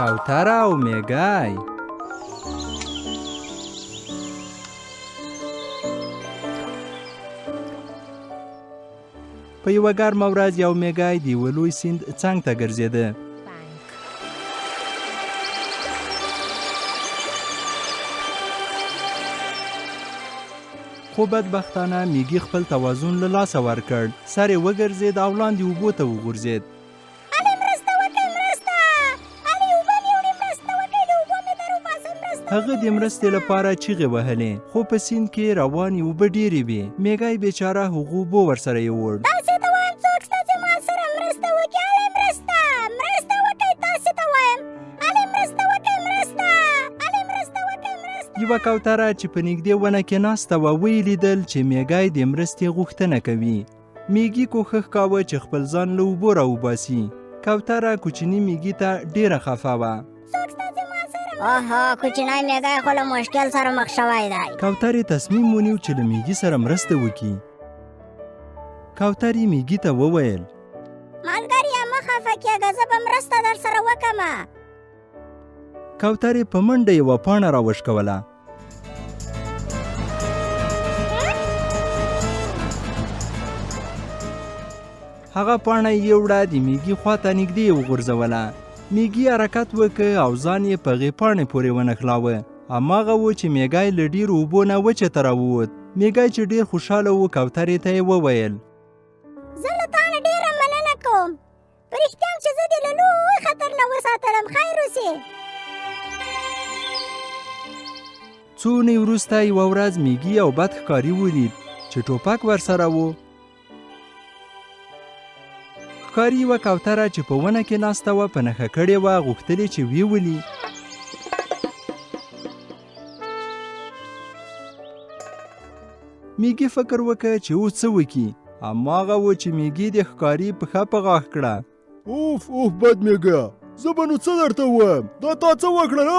کوتره او ميږی. په یوه ګرمه ورځ یو ميږی د یوه لوی سیند څنګ ته ګرځېده. خو بدبختانه ميږي خپل توازن له لاسه ورکړ. سر یې وګرځېد او لاندې اوبو ته وغورځېد. هغه د مرستې لپاره چیغې وهلې، خو په سیند کې روانې اوبه ډېرې وې. ميږی بیچاره هغو اوبو ورسره یووړ. تاسې ته وایم څوک شته چې ما سره مرسته وکړي. هلې مرسته وکړئ، تاسې ته وایم هلې مرسته وکړئ، مرسته وکړئ. یوه کوتره چې په نږدې ونه کې ناسته وه ویې لیدل چې ميږی د مرستې غوښتنه کوي. ميږي کوښښ کاوه چې خپل ځان له اوبو راوباسي. کوتره کوچني ميږي ته ډېره خفه وه. اوهو، کوچنی ميږی خو له مشکل سره مخ شوی دی. کوترې تصمیم ونیو چې له ميږي سره مرسته وکړي. کوترې ميږي ته وویل: ملګریه مه خفه کېږه، زه به مرسته در سره وکړمه. کوترې په منډه یوه پاڼه راوشکوله. هغه پاڼه یې وړه د ميږي خواته نږدې وغورځوله. ميږي حرکت وکړ او ځان یې په هغې پاڼې پورې ونښلاوه. هماغه و چې ميږی له ډېرو اوبو نه وچې ته راووت. ميږی چې ډېر خوشحاله و کوترې ته یې وویل: زه له تا نه ډېره مننه کوم. په رښتیا چې زه دې له لوی خطر نه وساتلم. خیر اوسې. څو اونۍ وروسته یوه ورځ ميږي یو بد ښکاري ولید چې ټوپک ورسره و. ښکاري یوه کوتره چې په ونه کې ناسته وه په نښه کړې وه، غوښتلې چې ویې ولي. ميږي فکر وکړ چې اوس څه وکړي. هماغه و چې ميږي د ښکاري پښه په غاښ کړه. اوف بد ميږیه، زه به نو څه درته ووایم؟ دا تا څه وکړل؟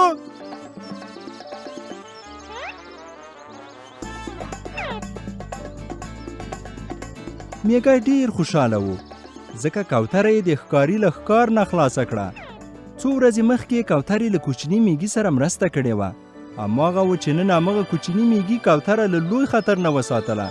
ميږی ډېر خوشحاله و ځکه کوتره یې د ښکاري له ښکار نه خلاصه کړه. څو ورځې مخکې کوترې له کوچني ميږي سره مرسته کړې وه. هماغه و چې نن هماغه کوچني ميږي کوتره له لوی خطر نه وساتله.